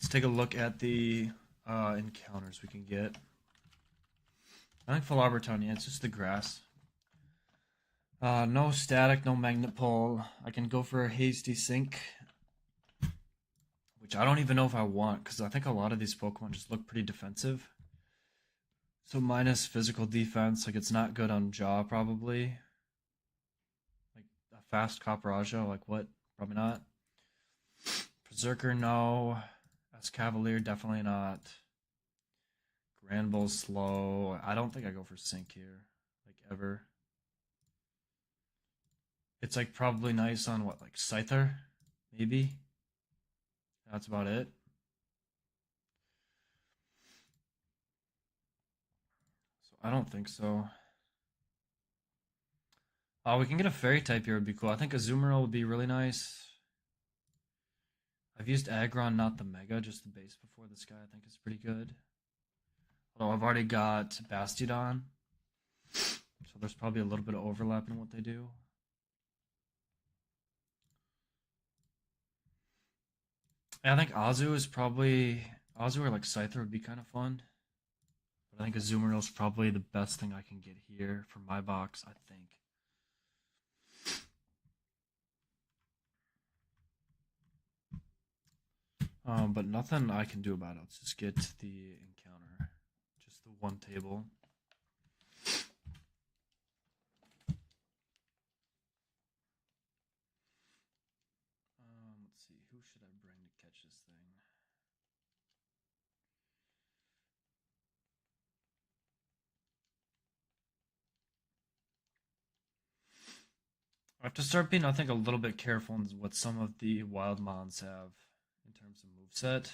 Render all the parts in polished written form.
Let's take a look at the encounters we can get. I think Philobberton, yeah, it's just the grass. No static, no magnet pull. I can go for a hasty sink, which I don't even know if I want, because I think a lot of these Pokemon just look pretty defensive. So minus physical defense, like it's not good on Jaw probably. Like a fast Copperajah, like what? Probably not. Berserker, no. Escavalier, definitely not. Granbull, slow. I don't think I go for Sink here, like ever. It's like probably nice on what, like Scyther, maybe. That's about it. So I don't think so. Oh, we can get a Fairy type here would be cool. I think Azumarill would be really nice. I've used Aggron, not the Mega, just the base before this guy. I think is pretty good. Although I've already got Bastiodon, so there's probably a little bit of overlap in what they do. I think Azu is probably Azu or like Scyther would be kind of fun. But I think Azumarill is probably the best thing I can get here for my box, I think. But nothing I can do about it. Let's just get the encounter. Just the one table. Let's see. Who should I bring to catch this thing? I have to start being, I think, a little bit careful in what some of the wild mons have in terms of moveset.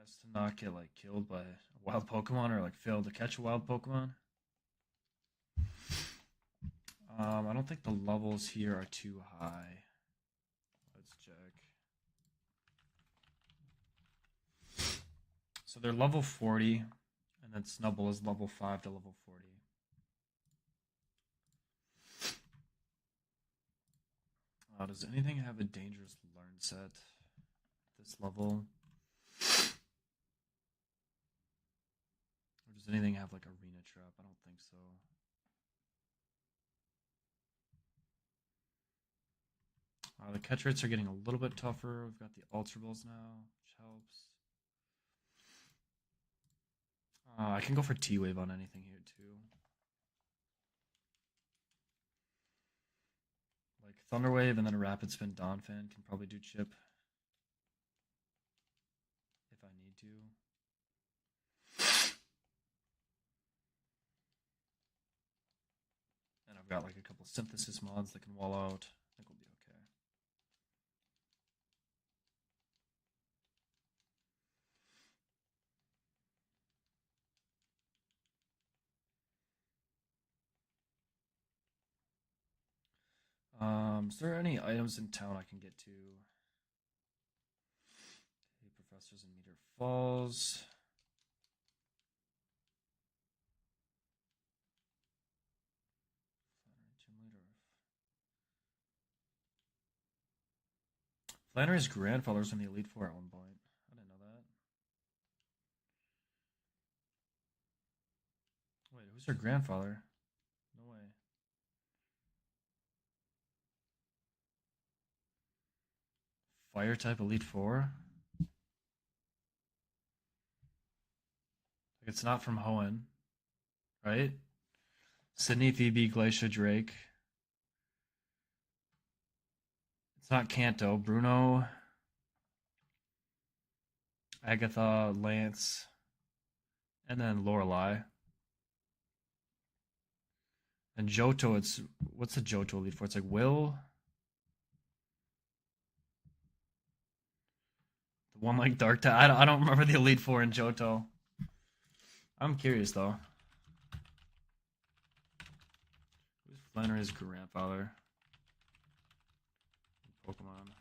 As to not get like killed by a wild Pokemon or like fail to catch a wild Pokemon. I don't think the levels here are too high. Let's check. So they're level 40, and then Snubbull is level 5 to level 40. Does anything have a dangerous learn set at this level? Or does anything have like arena trap? I don't think so. The catch rates are getting a little bit tougher. We've got the Ultra Balls now, which helps. I can go for T-Wave on anything here too. Like Thunder Wave and then a Rapid Spin Donphan can probably do chip. If I need to. And I've got like a couple Synthesis mods that can wall out. I think we'll be okay. Is there any items in town I can get to? Okay, Professors in Meteor Falls. Flannery's grandfather was in the Elite Four at one point. I didn't know that. Wait, who's her grandfather? No way. Fire type Elite Four? It's not from Hoenn, right? Sydney, Phoebe, Glacia, Drake. It's not Kanto. Bruno, Agatha, Lance, and then Lorelei. And Johto, it's what's the Johto Elite Four? It's like Will. The one like Dark type. I don't remember the Elite Four in Johto. I'm curious though. Who's Flannery's grandfather? Pokemon.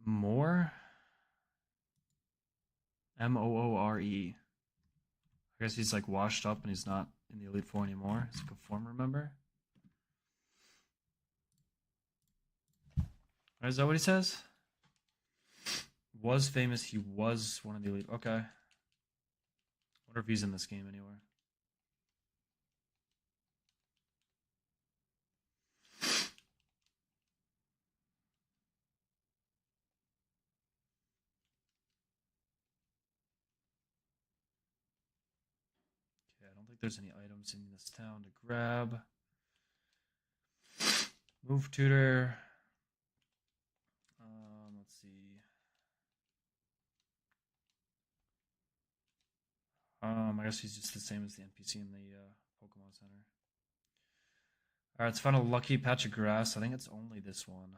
Moore? Moore. I guess he's like washed up and he's not in the Elite Four anymore. He's like a former member. Is that what he says? Was famous. He was one of the elite. Okay. Wonder if he's in this game anywhere. Okay, I don't think there's any items in this town to grab. Move tutor. Let's see. I guess he's just the same as the NPC in the Pokemon Center. Alright, let's find a lucky patch of grass. I think it's only this one.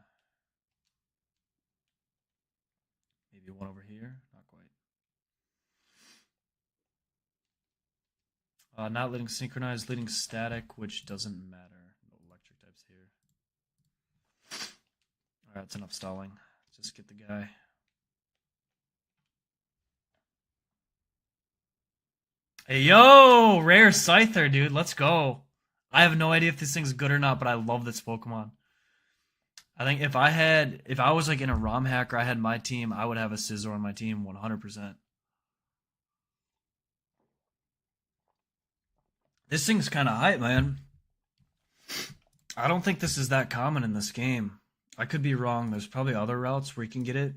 Maybe one over here. Not quite. Not letting synchronized, leading static, which doesn't matter. No electric types here. Alright, that's enough stalling. Just get the guy. Hey, yo! Rare Scyther, dude. Let's go. I have no idea if this thing's good or not, but I love this Pokemon. I think if I was like in a ROM hack or I had my team, I would have a Scizor on my team 100%. This thing's kind of hype, man. I don't think this is that common in this game. I could be wrong. There's probably other routes where you can get it.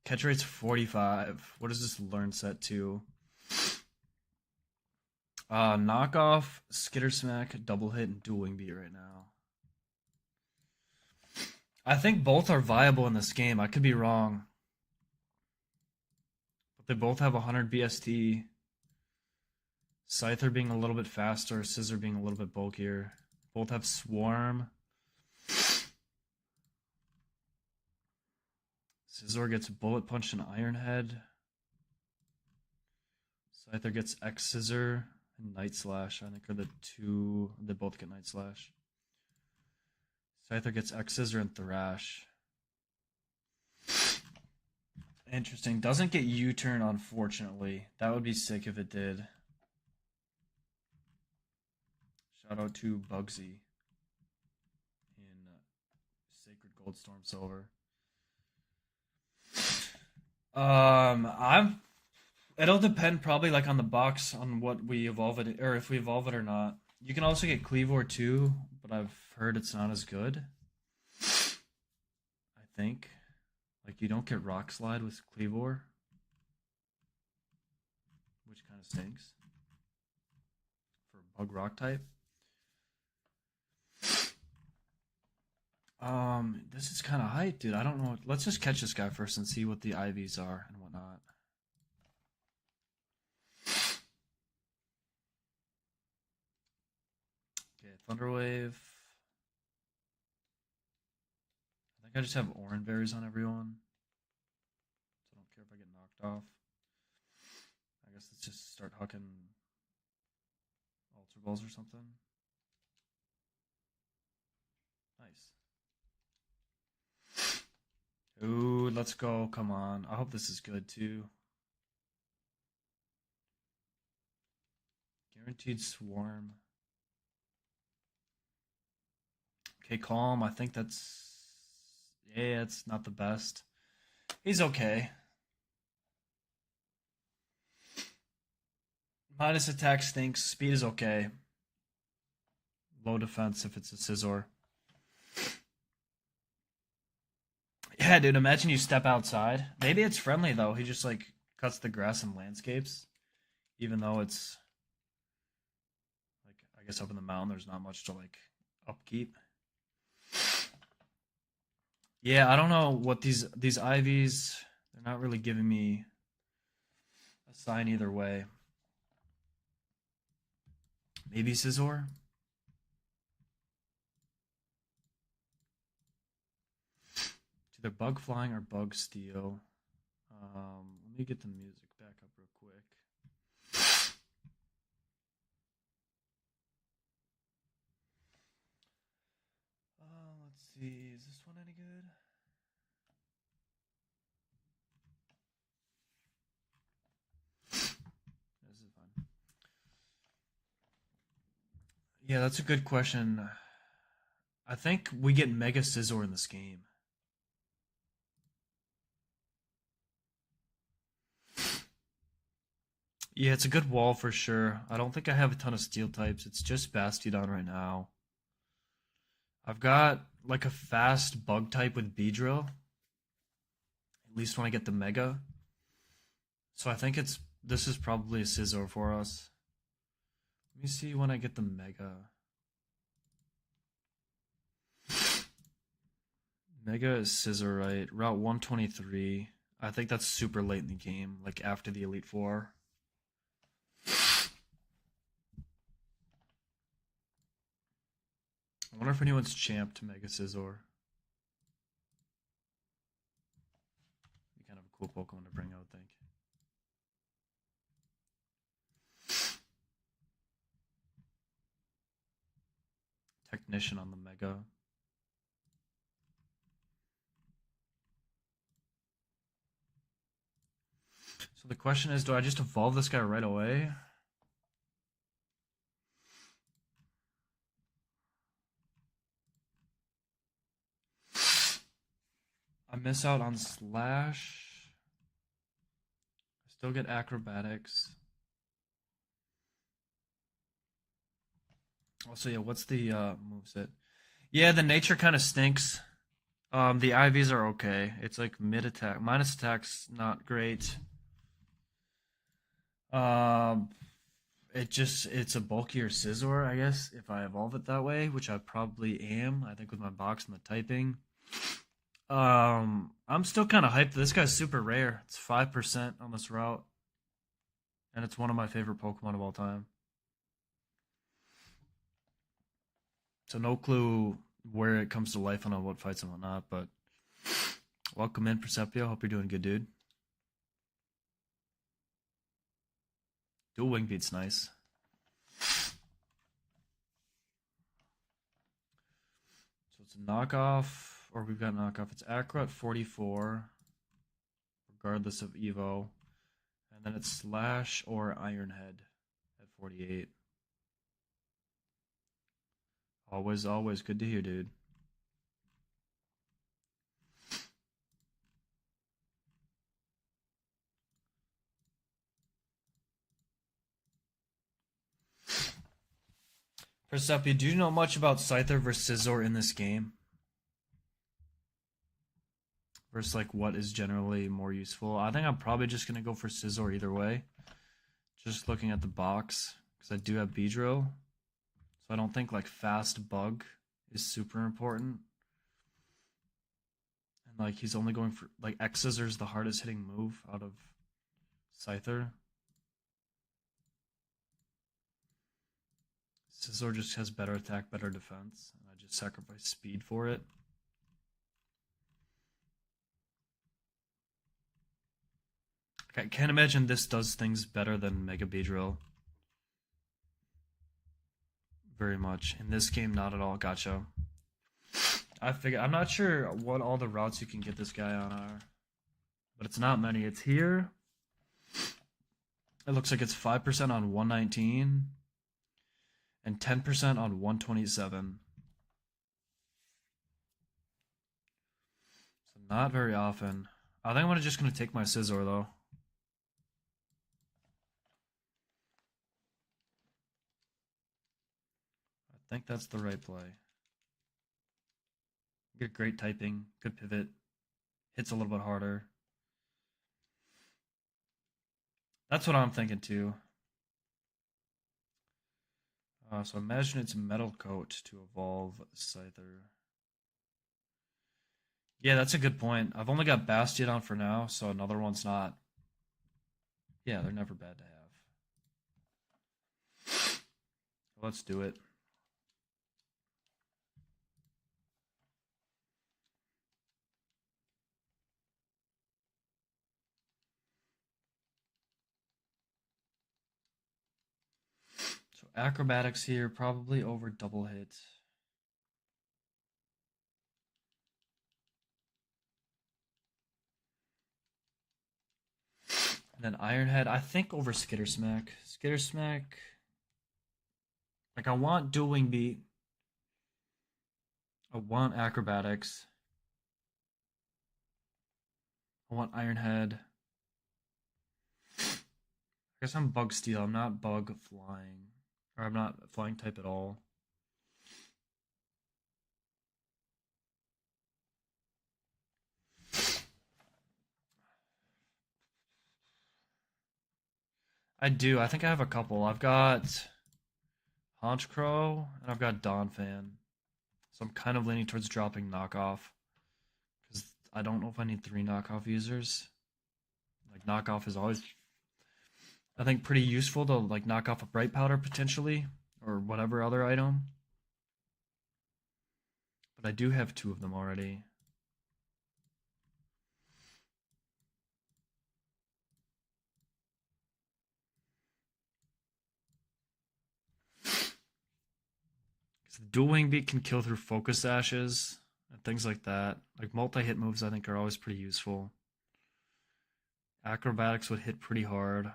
Catch rate's 45. What does this learn set to? Knockoff, Skitter Smack, Double Hit, and Dueling Beat right now. I think both are viable in this game. I could be wrong. But they both have 100 BST. Scyther being a little bit faster, Scizor being a little bit bulkier. Both have Swarm. Scizor gets Bullet Punch and Iron Head. Scyther gets X Scissor and Night Slash. I think are the two. They both get Night Slash. Scyther gets X Scissor and Thrash. Interesting. Doesn't get U-turn, unfortunately. That would be sick if it did. Shout out to Bugsy in Sacred Gold Storm Silver. It'll depend probably like on the box on what we evolve it or if we evolve it or not. You can also get Cleavor too, but I've heard it's not as good. I think. Like you don't get Rock Slide with Cleavor, which kind of stinks for a Bug Rock type. This is kind of hype, dude. I don't know. Let's just catch this guy first and see what the IVs are and whatnot. Okay, Thunder Wave. I think I just have Oran Berries on everyone. So I don't care if I get knocked off. I guess let's just start hucking Ultra Balls or something. Nice. Ooh, let's go. Come on. I hope this is good too. Guaranteed Swarm. Okay, Calm. I think that's... Yeah, it's not the best. He's okay. Minus attack stinks. Speed is okay. Low defense if it's a Scizor. Yeah, dude, imagine you step outside. Maybe it's friendly, though. He just, like, cuts the grass and landscapes. Even though it's, like, I guess up in the mountain, there's not much to, like, upkeep. Yeah, I don't know what these IVs, they're not really giving me a sign either way. Maybe Scizor? Either Bug Flying or Bug Steel. Let me get the music back up real quick. Let's see. Is this one any good? This is fun. Yeah, that's a good question. I think we get Mega Scizor in this game. Yeah, it's a good wall for sure. I don't think I have a ton of steel types. It's just Bastiodon right now. I've got like a fast bug type with Beedrill, at least when I get the Mega. So I think this is probably a Scizor for us. Let me see when I get the Mega. Mega is Scizor, right? Route 123. I think that's super late in the game, like after the Elite Four. I wonder if anyone's champed Mega Scizor. Be kind of a cool Pokemon to bring, I would think. Technician on the Mega. So the question is, do I just evolve this guy right away? I miss out on Slash. I still get Acrobatics. Also, yeah, what's the moveset? Yeah, the nature kind of stinks. The IVs are okay. It's like mid attack. Minus attack's not great. It's a bulkier Scizor, I guess, if I evolve it that way, which I probably am, I think with my box and the typing. I'm still kind of hyped. This guy's super rare. It's 5% on this route. And it's one of my favorite Pokemon of all time. So no clue where it comes to life and on what fights and whatnot, but welcome in, Percepio. Hope you're doing good, dude. Dual Wing Beat's nice. So it's a knockoff, or we've got knockoff. It's Acro at 44, regardless of Evo. And then it's Slash or Ironhead at 48. Always, always good to hear, dude. Persepi, do you know much about Scyther versus Scizor in this game? Versus like what is generally more useful? I think I'm probably just gonna go for Scizor either way. Just looking at the box, because I do have Beedrill. So I don't think like fast bug is super important. And like he's only going for like X-Scissor is the hardest hitting move out of Scyther. Scizor just has better attack, better defense, and I just sacrifice speed for it. I can't imagine this does things better than Mega Beedrill. Very much. In this game, not at all. Gotcha. I'm not sure what all the routes you can get this guy on are. But it's not many. It's here. It looks like it's 5% on 119. And 10% on 127. So not very often. I think I'm just going to take my Scizor, though. I think that's the right play. Get great typing, good pivot, hits a little bit harder. That's what I'm thinking too. So imagine it's Metal Coat to evolve Scyther. Yeah, that's a good point. I've only got Bastiodon for now, so another one's not. Yeah, they're never bad to have. Let's do it. So acrobatics here, probably over double hit. And then Ironhead, I think over Skittersmack. Skittersmack, like I want Dual Wing Beat. I want acrobatics. I want Iron Head. I guess I'm bug steel. I'm not bug flying. Or I'm not flying type at all. I do. I think I have a couple. I've got Honchcrow and I've got Donphan. So I'm kind of leaning towards dropping knockoff. Because I don't know if I need 3 knockoff users. Like knockoff is always, I think, pretty useful to like knock off a bright powder potentially. Or whatever other item. But I do have 2 of them already. The dual wing beat can kill through focus ashes and things like that. Like multi-hit moves I think are always pretty useful. Acrobatics would hit pretty hard.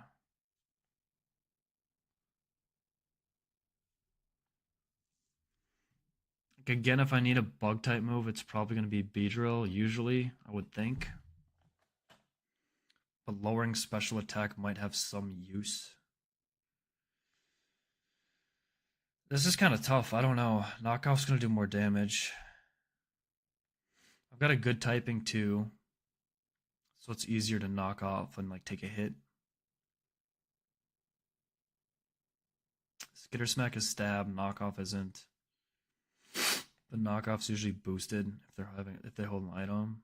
Like again, if I need a bug type move, it's probably going to be Beedrill, usually, I would think. But lowering special attack might have some use. This is kind of tough. I don't know. Knockoff's going to do more damage. I've got a good typing too. So it's easier to knock off and like take a hit. Skitter Smack is stab, knockoff isn't. But knockoff's usually boosted if they hold an item.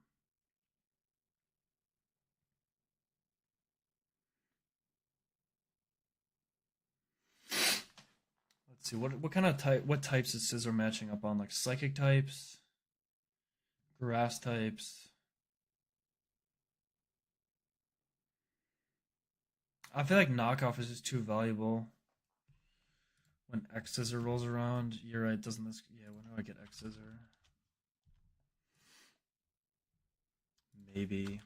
Let's see what kind of what types is Scizor matching up on? Like psychic types, grass types. I feel like knockoff is just too valuable. When X Scissor rolls around, you're right. Doesn't this? Yeah. When do I get X Scissor? Maybe.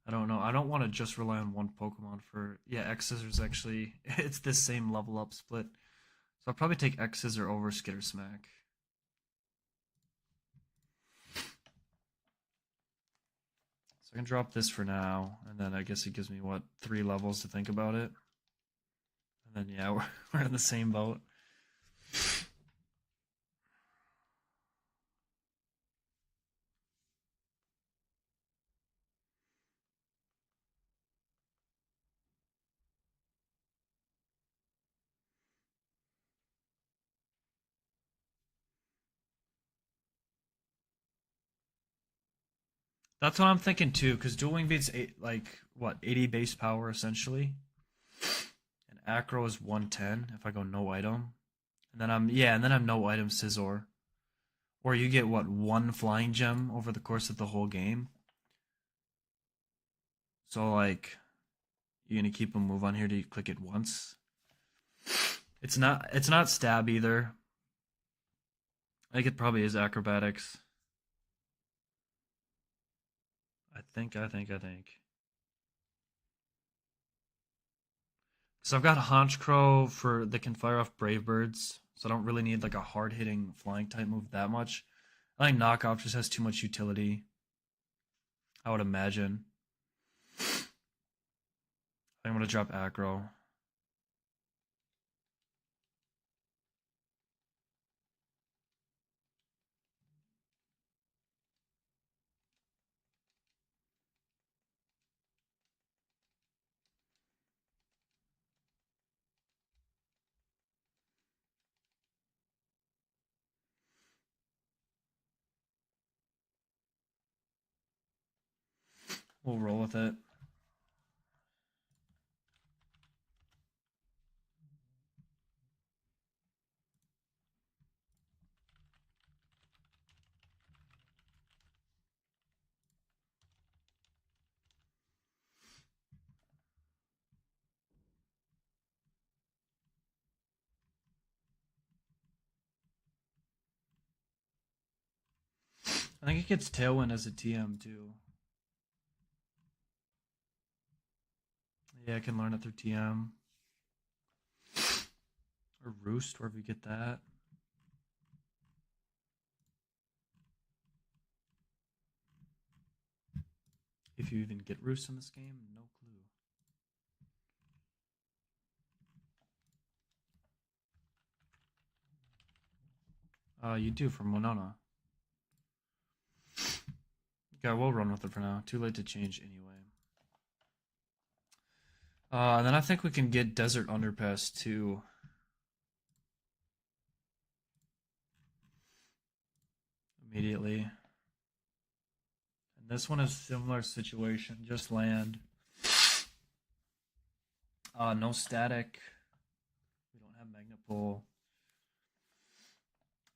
I don't know. I don't want to just rely on one Pokemon for. Yeah, X Scissor's actually. It's the same level up split. So I'll probably take X Scissor over Skitter Smack. So I can drop this for now, and then I guess it gives me, what, 3 levels to think about it? And then, yeah, we're in the same boat. That's what I'm thinking too, because Duel Wing beats like what 80 base power essentially, and Acro is 110 if I go no item, and then I'm no item Scizor, or you get what 1 flying gem over the course of the whole game. So like you're gonna keep a move on here to click it once. It's not stab either. I think it probably is acrobatics. I think. So I've got Honchcrow for that can fire off Brave Birds, so I don't really need like a hard hitting flying type move that much. I think knockoff just has too much utility, I would imagine. I'm gonna drop aggro. We'll roll with it. I think it gets Tailwind as a TM too. Yeah, I can learn it through TM. Or Roost, wherever you get that. If you even get roosts in this game, no clue. You do from Winona. Okay, we'll run with it for now. Too late to change anyway. And then I think we can get Desert Underpass too. Immediately. And this one is similar situation, just land. No static. We don't have Magnet Pull.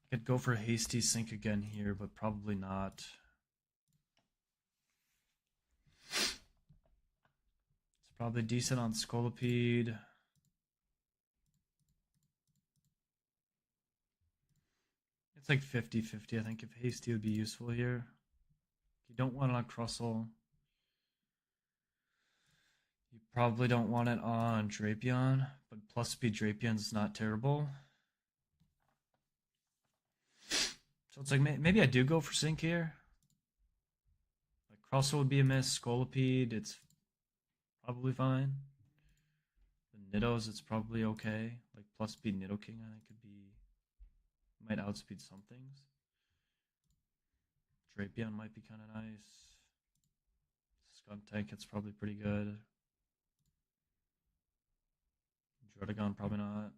I could go for Hasty Sink again here, but probably not. It's probably decent on Scolipede. It's like 50-50. I think if Hasty would be useful here. You don't want it on Crustle. You probably don't want it on Drapion, but plus speed Drapion's not terrible. So it's like maybe I do go for Sync here. Like Crustle would be a miss. Scolipede, it's probably fine. The Niddos, it's probably okay. Like plus speed Nidoking, I think could be might outspeed some things. Drapion might be kind of nice. Skuntank, it's probably pretty good. Druddigon, probably not.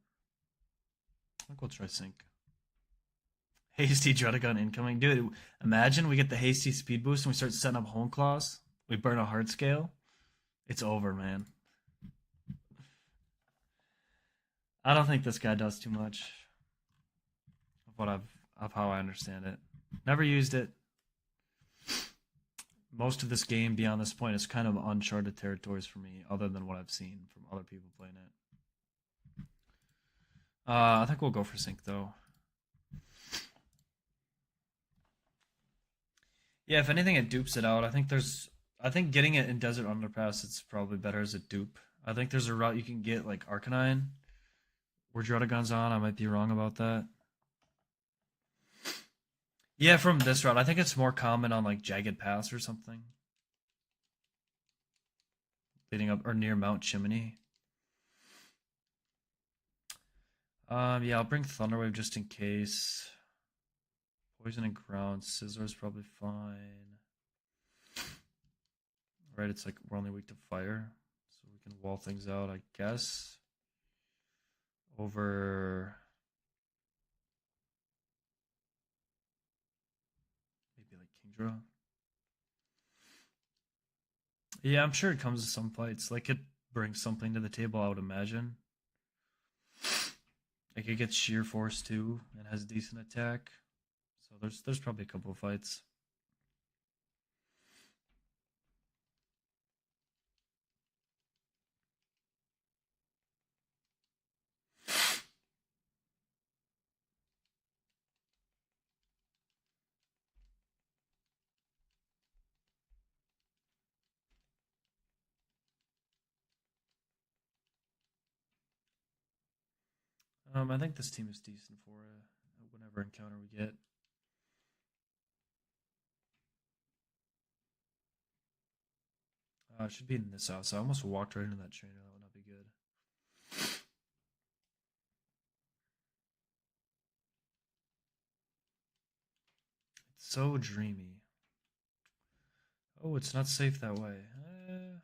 I think we'll try Sync. Hasty Druddigon incoming. Dude, imagine we get the Hasty speed boost and we start setting up Hone Claws. We burn a Heart Scale. It's over, man. I don't think this guy does too much of how I understand it. Never used it. Most of this game beyond this point is kind of uncharted territories for me, other than what I've seen from other people playing it. I think we'll go for Sync though. Yeah, if anything, it dupes it out. I think getting it in Desert Underpass, it's probably better as a dupe. I think there's a route you can get like Arcanine, where Druddigon's on. I might be wrong about that. Yeah, from this route, I think it's more common on like Jagged Pass or something, leading up or near Mount Chimney. Yeah, I'll bring Thunderwave just in case. Poison and Ground, Scizor's probably fine. Right, it's like we're only weak to fire, so we can wall things out, I guess. Over maybe like Kingdra. Yeah, I'm sure it comes to some fights. Like it brings something to the table, I would imagine. Like it gets Sheer Force too and has decent attack. So there's probably a couple of fights. I think this team is decent for whatever encounter we get. It should be in this house. I almost walked right into that trainer. That would not be good. It's so dreamy. Oh, it's not safe that way. I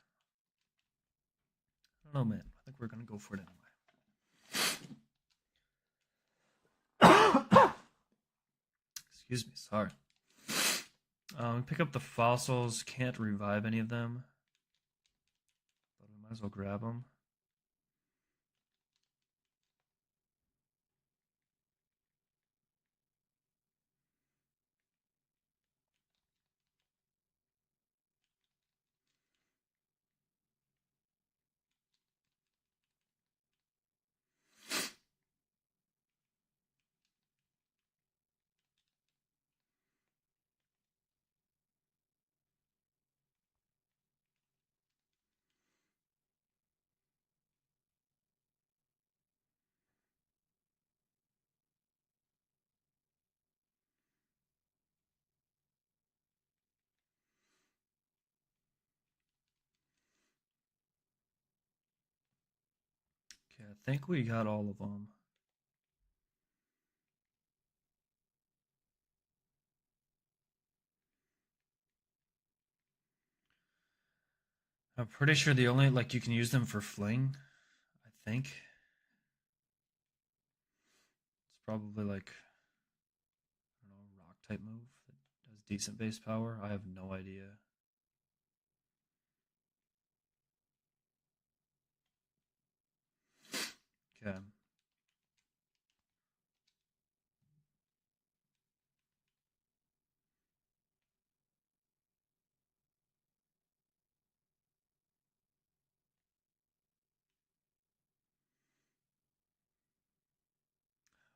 don't know, man. I think we're gonna go for it anyway. Excuse me. Sorry. Pick up the fossils. Can't revive any of them, but we might as well grab them. I think we got all of them. I'm pretty sure the only, like, you can use them for fling, I think. It's probably like, I don't know, rock type move that has decent base power. I have no idea. Okay.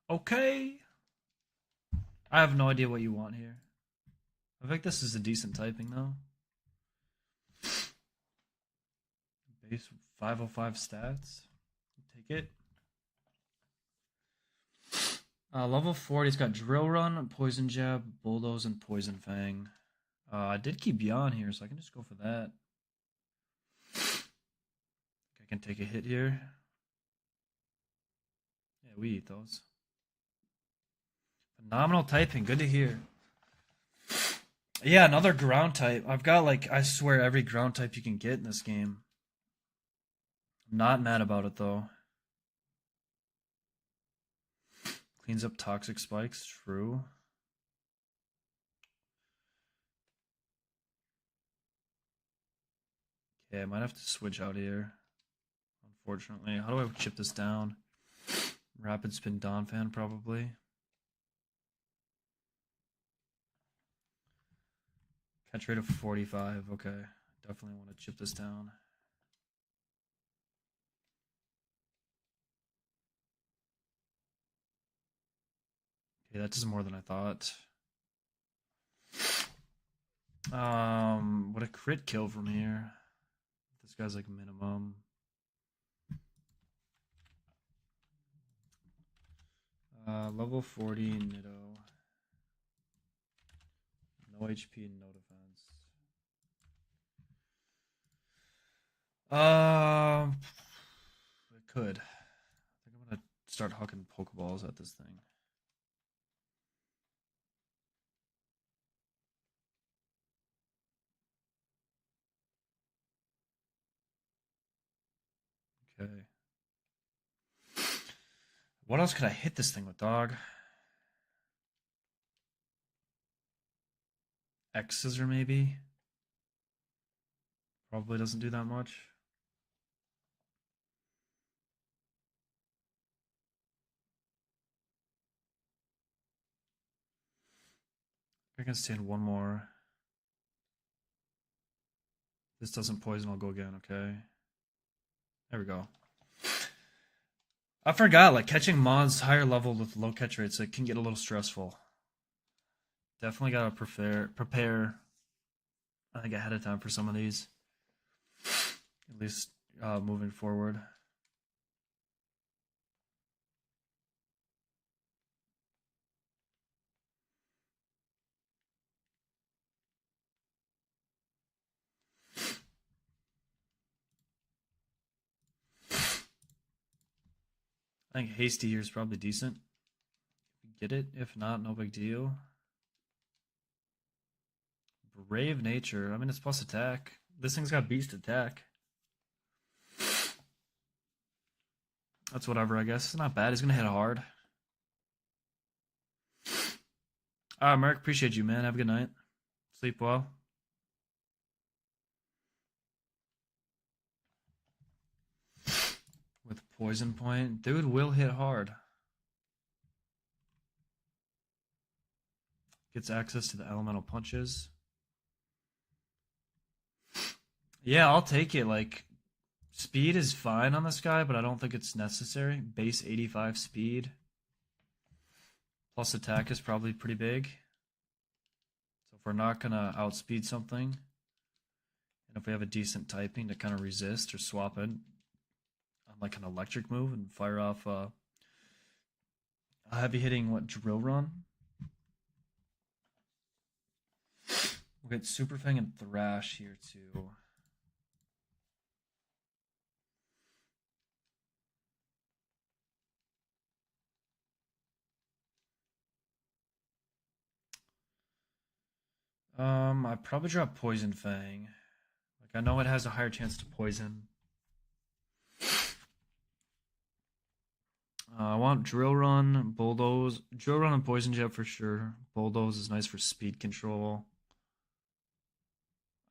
Okay. I have no idea what you want here. I think this is a decent typing though. Base 505 stats. Take it. Level 40, it's got Drill Run, Poison Jab, Bulldoze, and Poison Fang. I did keep Yawn here, so I can just go for that. I can take a hit here. Yeah, we eat those. Phenomenal typing, good to hear. Yeah, another ground type. I've got, like, I swear, every ground type you can get in this game. I'm not mad about it, though. Cleans up toxic spikes, true. Okay, I might have to switch out here. Unfortunately. How do I chip this down? Rapid Spin Donphan, probably. Catch rate of 45. Okay. Definitely want to chip this down. Okay, that does more than I thought. What a crit kill from here. This guy's like minimum. Level 40 Nido. No HP and no defense. It could. I think I'm gonna start hucking Pokeballs at this thing. Okay. What else could I hit this thing with, dog? X Scissor, maybe? Probably doesn't do that much. I can stand one more. This doesn't poison, I'll go again, okay? There we go. I forgot, like, catching Mons higher level with low catch rates, it can get a little stressful. Definitely gotta prepare, I think, ahead of time for some of these. At least moving forward. I think Hasty here is probably decent. Get it? If not, no big deal. Brave Nature. I mean, it's plus attack. This thing's got beast attack. That's whatever, I guess. It's not bad. He's going to hit hard. Merrick, appreciate you, man. Have a good night. Sleep well. With Poison Point. Dude will hit hard. Gets access to the elemental punches. Yeah, I'll take it. Like, speed is fine on this guy, but I don't think it's necessary. Base 85 speed. Plus attack is probably pretty big. So if we're not going to outspeed something, and if we have a decent typing to kind of resist or swap in on like an electric move and fire off a heavy hitting, Drill Run? We'll get Super Fang and Thrash here too. I'd probably drop Poison Fang. Like I know it has a higher chance to poison. I want Drill Run, Bulldoze, Drill Run and Poison Jet for sure. Bulldoze is nice for speed control.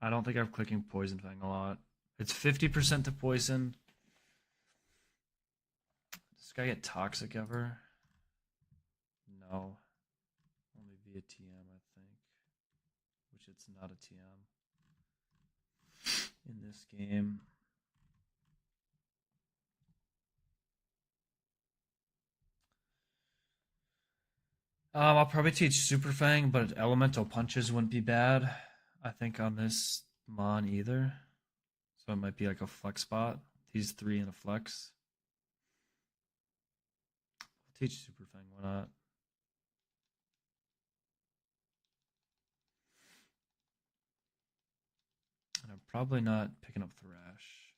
I don't think I'm clicking Poison Fang a lot. It's 50% to poison. Does this guy get toxic ever? No. Only via TM, I think. Which it's not a TM in this game. I'll probably teach Super Fang, but Elemental Punches wouldn't be bad, I think, on this Mon either. So it might be like a flex spot. These three in a flex. I'll teach Super Fang, why not? And I'm probably not picking up Thrash.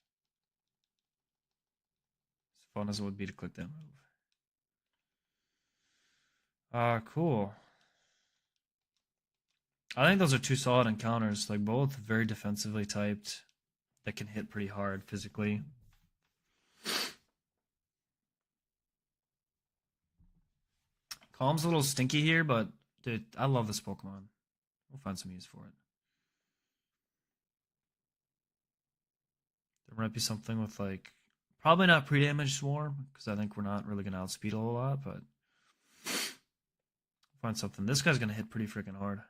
As fun as it would be to click that move. Cool. I think those are two solid encounters, like both very defensively typed that can hit pretty hard physically. Calm's a little stinky here, but dude, I love this Pokemon. We'll find some use for it. There might be something with like probably not pre-damage Swarm because I think we're not really gonna outspeed a whole lot, but find something. This guy's gonna hit pretty freaking hard.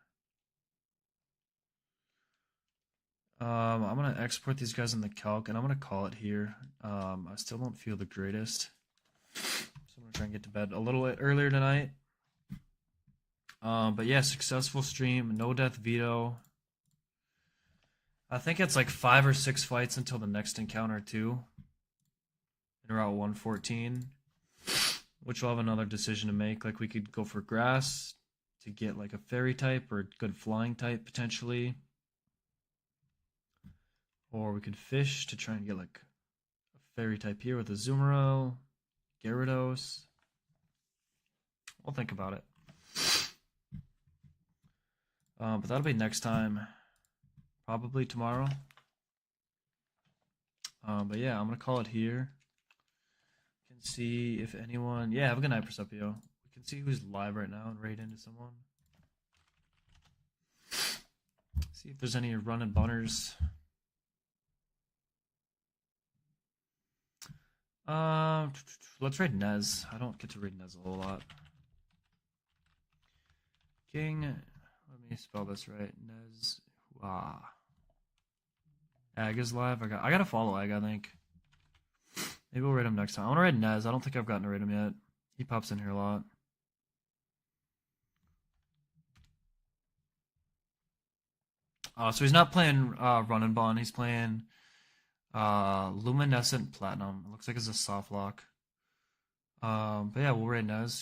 I'm gonna export these guys in the calc, and I'm gonna call it here. I still don't feel the greatest, so I'm gonna try and get to bed a little bit earlier tonight. But yeah, successful stream, no death veto. I think it's like 5 or 6 fights until the next encounter too. In Route 114, which we'll have another decision to make. Like we could go for grass to get like a fairy type or a good flying type potentially. Or we could fish to try and get like a fairy type here with a Azumarill, Gyarados. We'll think about it. But that'll be next time. Probably tomorrow. But yeah, I'm going to call it here. We can see if anyone... Yeah, have a good night, Percepio. We can see who's live right now and raid into someone. See if there's any running bunners. Let's raid Nez. I don't get to raid Nez a whole lot. King, let me spell this right. Nez. Ag is live. I gotta follow Ag, I think. Maybe we'll raid him next time. I want to raid Nez. I don't think I've gotten to raid him yet. He pops in here a lot. So he's not playing Run and Bond. He's playing Luminescent Platinum. It looks like it's a soft lock. But yeah, we'll raid Nez.